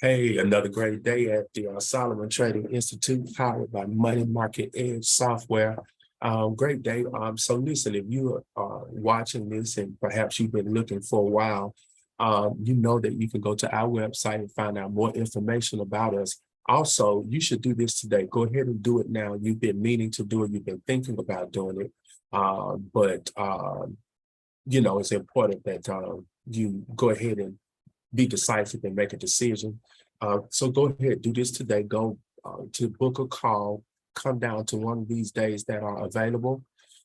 Hey, another great day at the Solomon Trading Institute, powered by Money Market Edge Software. Great day. So listen, if you are watching this and perhaps you've been looking for a while, you know that you can go to our website and find out more information about us. Also, you should do this today. Go ahead and do it now. You've been meaning to do it. You've been thinking about doing it. But it's important that you go ahead and be decisive and make a decision. So go ahead, do this today. Go to book a call, come down to one of these days that are available,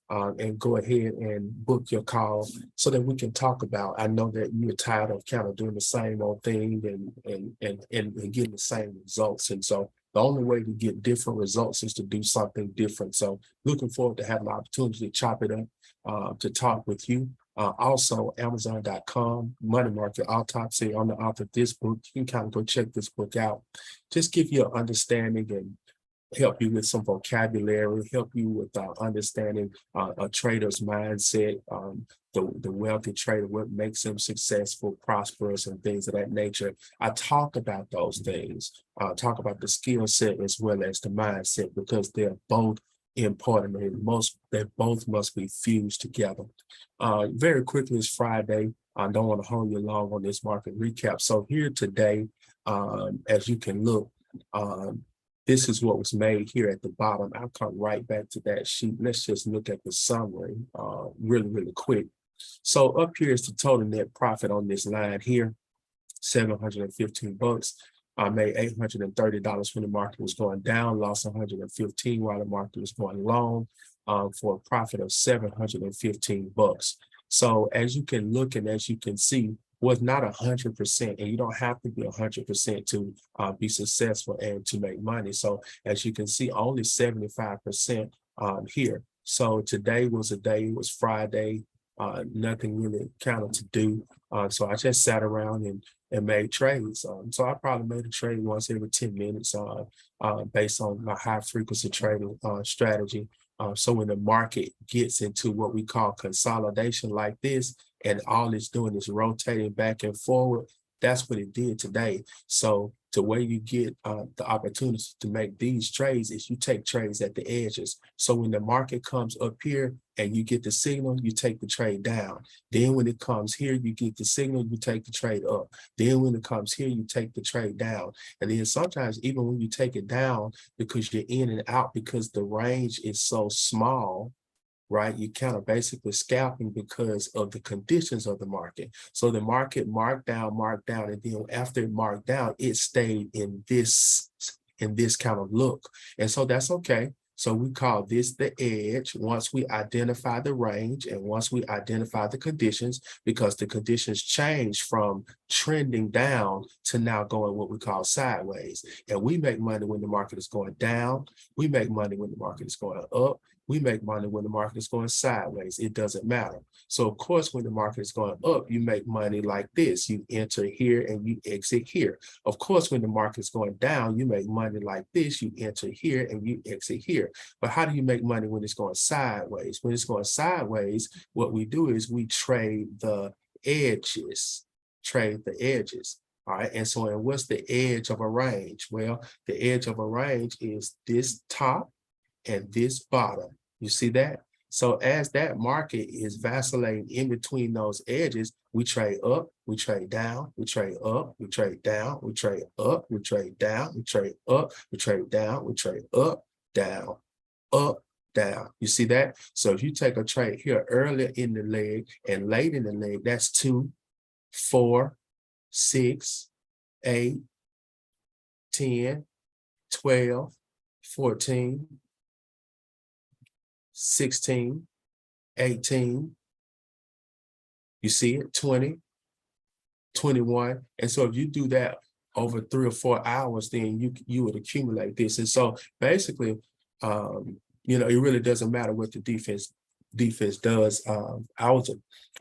and go ahead and book your call so that we can talk about. I know that you're tired of kind of doing the same old thing and getting the same results. And so the only way to get different results is to do something different. So looking forward to having the opportunity to chop it up, to talk with you. Also, Amazon.com, Money Market Autopsy. I'm the author of this book. You can kind of go check this book out. Just give you an understanding and help you with some vocabulary, help you with understanding a trader's mindset, the wealthy trader, what makes them successful, prosperous, and things of that nature. I talk about those things, talk about the skill set as well as the mindset, because they're both important and they both must be fused together. Very quickly, it's Friday. I don't want to hold you long on this market recap. So here today, as you can look, this is what was made here at the bottom. I'll come right back to that sheet. Let's just look at the summary really quick. So up here is the total net profit on this line here, 715 bucks. I made $830 when the market was going down, lost 115 while the market was going long, for a profit of 715 bucks. So as you can look and as you can see, was not 100%, and you don't have to be 100% to be successful and to make money. So as you can see, only 75% here. So today was a day, it was Friday, nothing really kind of to do. So I just sat around and made trades. So I probably made a trade once every 10 minutes based on my high frequency trading strategy. So when the market gets into what we call consolidation like this, and all it's doing is rotating back and forward, that's what it did today. So the way you get the opportunity to make these trades is you take trades at the edges. So when the market comes up here and you get the signal, you take the trade down. Then when it comes here, you get the signal, you take the trade up. Then when it comes here, you take the trade down. And then sometimes even when you take it down, because you're in and out, because the range is so small, right? You kind of basically scalping because of the conditions of the market. So the market marked down, and then after it marked down, it stayed in this kind of look. And so that's okay. So we call this the edge once we identify the range and once we identify the conditions, because the conditions change from trending down to now going what we call sideways. And we make money when the market is going down. We make money when the market is going up. We make money when the market is going sideways. It doesn't matter. So of course, when the market is going up, you make money like this. You enter here and you exit here. Of course, when the market is going down, you make money like this. You enter here and you exit here. But how do you make money when it's going sideways? When it's going sideways, what we do is we trade the edges, All right. And so, and what's the edge of a range? Well, the edge of a range is this top and this bottom. You see that? So as that market is vacillating in between those edges, we trade up, we trade down, we trade up, we trade down, we trade up, we trade down, we trade up, we trade down, we trade up, down, up, down. You see that? So if you take a trade here earlier in the leg and late in the leg, that's 2, 4, 6, 8, 10, 12, 14, 16, 18, you see it, 20, 21. And so if you do that over 3 or 4 hours, then you would accumulate this. And so basically, it really doesn't matter what the defense does.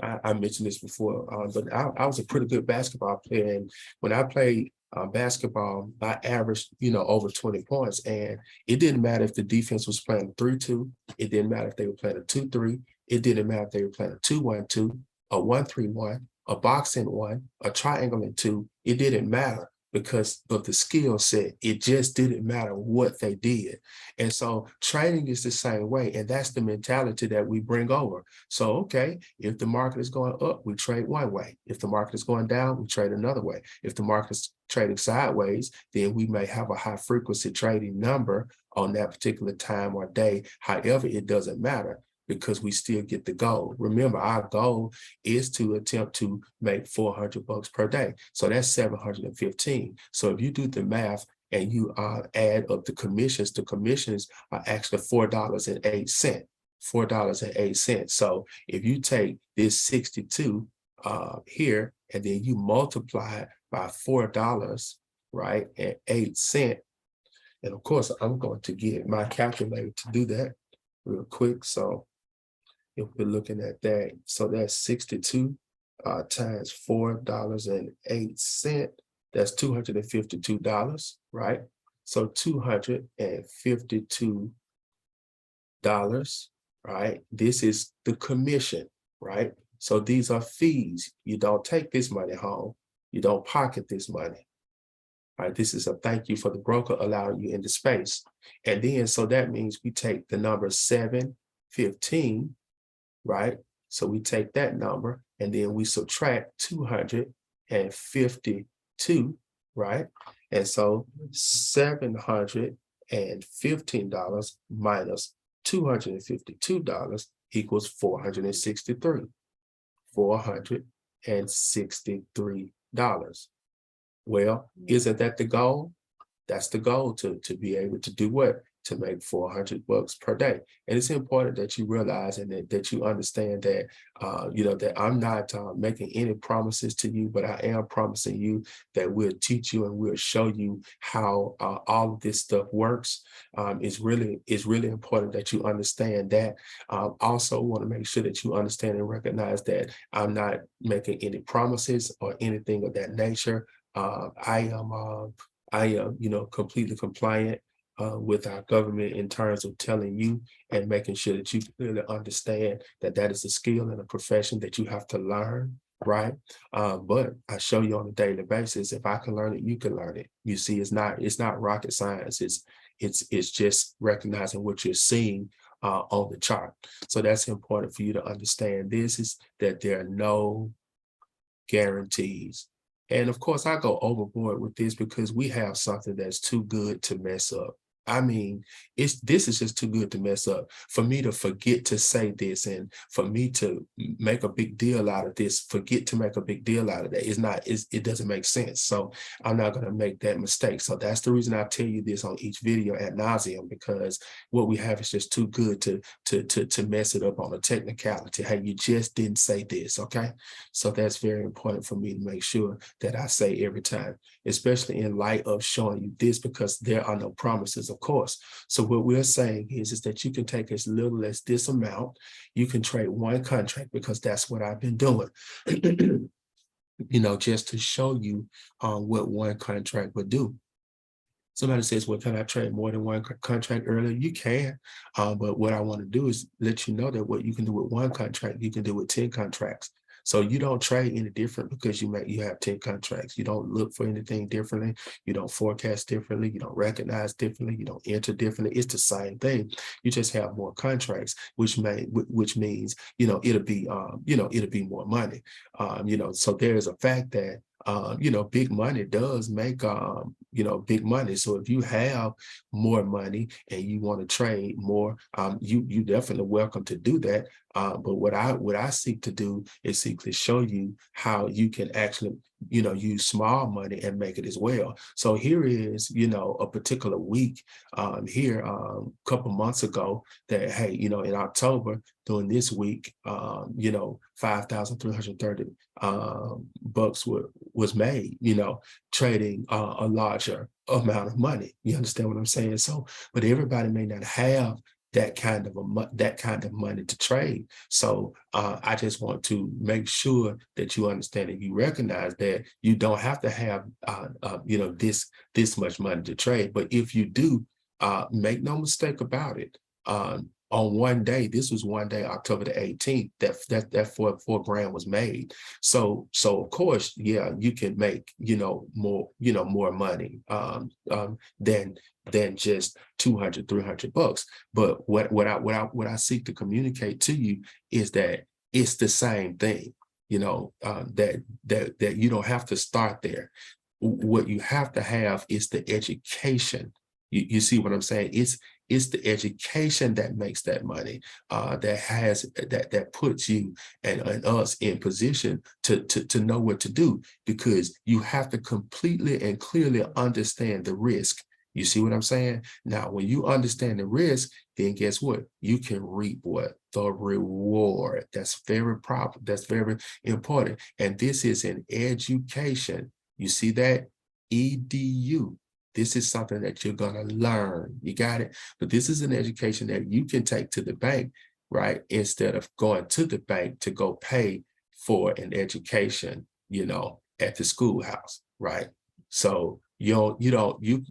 I mentioned this before, but I was a pretty good basketball player. And when I played basketball, I averaged, over 20 points. And it didn't matter if the defense was playing 3-2. It didn't matter if they were playing a 2-3. It didn't matter if they were playing a 2-1-2, a 1-3-1, a box in 1, a triangle in 2. It didn't matter. because of the skill set. It just didn't matter what they did. And so trading is the same way. And that's the mentality that we bring over. So, okay, if the market is going up, we trade one way. If the market is going down, we trade another way. If the market is trading sideways, then we may have a high frequency trading number on that particular time or day. However, it doesn't matter, because we still get the goal. Remember, our goal is to attempt to make $400 per day. So that's 715. So if you do the math and you add up the commissions are actually $4.08. $4.08. So if you take this 62 here, and then you multiply it by $4, right, and 8 cents. And of course, I'm going to get my calculator to do that real quick. So if we're looking at that, so that's 62 times $4.08. That's $252, right? So $252, right? This is the commission, right? So these are fees. You don't take this money home. You don't pocket this money. All right, this is a thank you for the broker allowing you into space. And then, so that means we take the number 715, right? So we take that number and then we subtract 252, right? And so $715 minus $252 equals 463. $463. Well, isn't that the goal? That's the goal, to be able to do what? To make $400 per day. And it's important that you realize and that you understand that, that I'm not making any promises to you, but I am promising you that we'll teach you and we'll show you how all of this stuff works. It's really important that you understand that. Also want to make sure that you understand and recognize that I'm not making any promises or anything of that nature. I am, completely compliant with our government in terms of telling you and making sure that you clearly understand that that is a skill and a profession that you have to learn, right? But I show you on a daily basis. If I can learn it, you can learn it. You see, it's not rocket science. It's just recognizing what you're seeing on the chart. So that's important for you to understand. This is that there are no guarantees. And of course, I go overboard with this because we have something that's too good to mess up. I mean, this is just too good to mess up. For me to forget to say this, and for me to make a big deal out of this, forget to make a big deal out of that, it doesn't make sense. So I'm not going to make that mistake. So that's the reason I tell you this on each video ad nauseum, because what we have is just too good to mess it up on a technicality. Hey, you just didn't say this, okay? So that's very important for me to make sure that I say every time, especially in light of showing you this, because there are no promises, of course. So what we're saying is that you can take as little as this amount. You can trade one contract, because that's what I've been doing. Just to show you what one contract would do. Somebody says, well, can I trade more than one contract earlier? You can, but what I want to do is let you know that what you can do with one contract, you can do with 10 contracts. So you don't trade any different because you have 10 contracts. You don't look for anything differently. You don't forecast differently. You don't recognize differently. You don't enter differently. It's the same thing. You just have more contracts, which means, it'll be more money. So there's a fact that big money does make, big money. So if you have more money and you want to trade more, you definitely welcome to do that. But what I seek to do is seek to show you how you can actually, use small money and make it as well. So here is, a particular week here a couple months ago that, hey, in October during this week, 5,330 bucks was made, trading a larger amount of money. You understand what I'm saying? So, but everybody may not have that kind of money to trade. So I just want to make sure that you understand and you recognize that you don't have to have this much money to trade. But if you do, make no mistake about it. on one day. This was one day, October the 18th, that four grand was made. So of course, yeah, you can make, more money than just 200, 300 bucks. But what I seek to communicate to you is that it's the same thing, that you don't have to start there. What you have to have is the education. You see what I'm saying? It's the education that makes that money, that puts you and us in position to know what to do, because you have to completely and clearly understand the risk. You see what I'm saying? Now, when you understand the risk, then guess what? You can reap what? The reward. That's very proper. That's very important. And this is an education. You see that? EDU. This is something that you're going to learn. You got it? But this is an education that you can take to the bank, right? Instead of going to the bank to go pay for an education, at the schoolhouse, right? So you're doing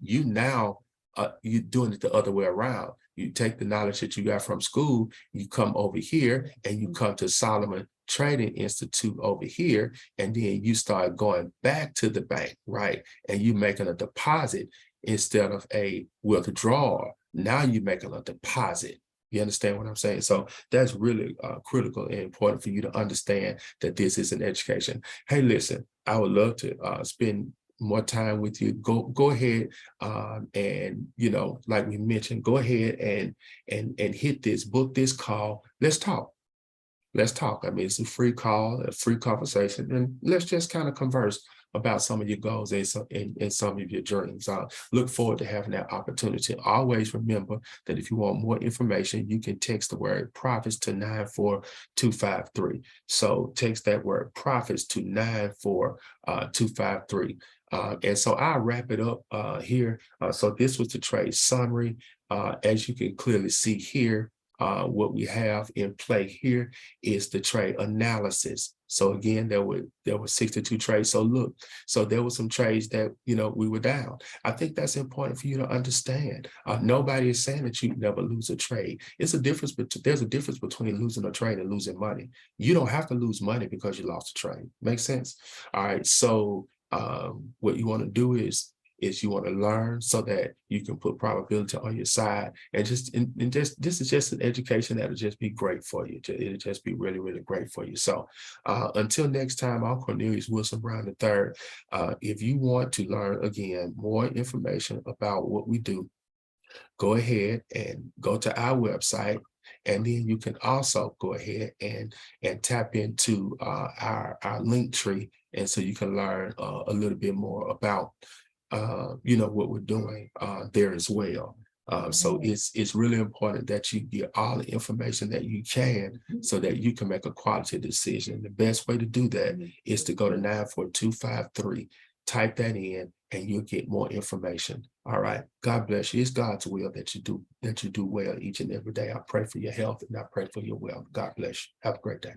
it the other way around. You take the knowledge that you got from school, you come over here and you come to Solomon Trading Institute over here, and then you start going back to the bank, right? And you making a deposit instead of a withdrawal. Now you're making a deposit. You understand what I'm saying? So that's really critical and important for you to understand that this is an education. Hey, listen, I would love to spend more time with you. Go ahead, and like we mentioned, go ahead and hit this, book this call. Let's talk. Let's talk. I mean, it's a free call, a free conversation, and let's just kind of converse about some of your goals and some of your dreams. I look forward to having that opportunity. Always remember that if you want more information, you can text the word profits to 94253. So text that word profits to 94253. And so I'll wrap it up here. So this was the trade summary. As you can clearly see here, what we have in play here is the trade analysis. So again, there were 62 trades. So look, so there were some trades that, we were down. I think that's important for you to understand. Nobody is saying that you never lose a trade. There's a difference between losing a trade and losing money. You don't have to lose money because you lost a trade. Makes sense? All right. So what you want to do is you want to learn so that you can put probability on your side, and this is just an education that'll just be great for you. It'll just be really, really great for you. So until next time, I'm Cornelius Wilson Brown III. If you want to learn again more information about what we do, go ahead and go to our website. And then you can also go ahead and tap into our link tree, and so you can learn a little bit more about what we're doing there as well. So it's really important that you get all the information that you can so that you can make a quality decision. The best way to do that is to go to 94253, type that in, and you'll get more information. All right. God bless you. It's God's will that you do well each and every day. I pray for your health and I pray for your wealth. God bless you. Have a great day.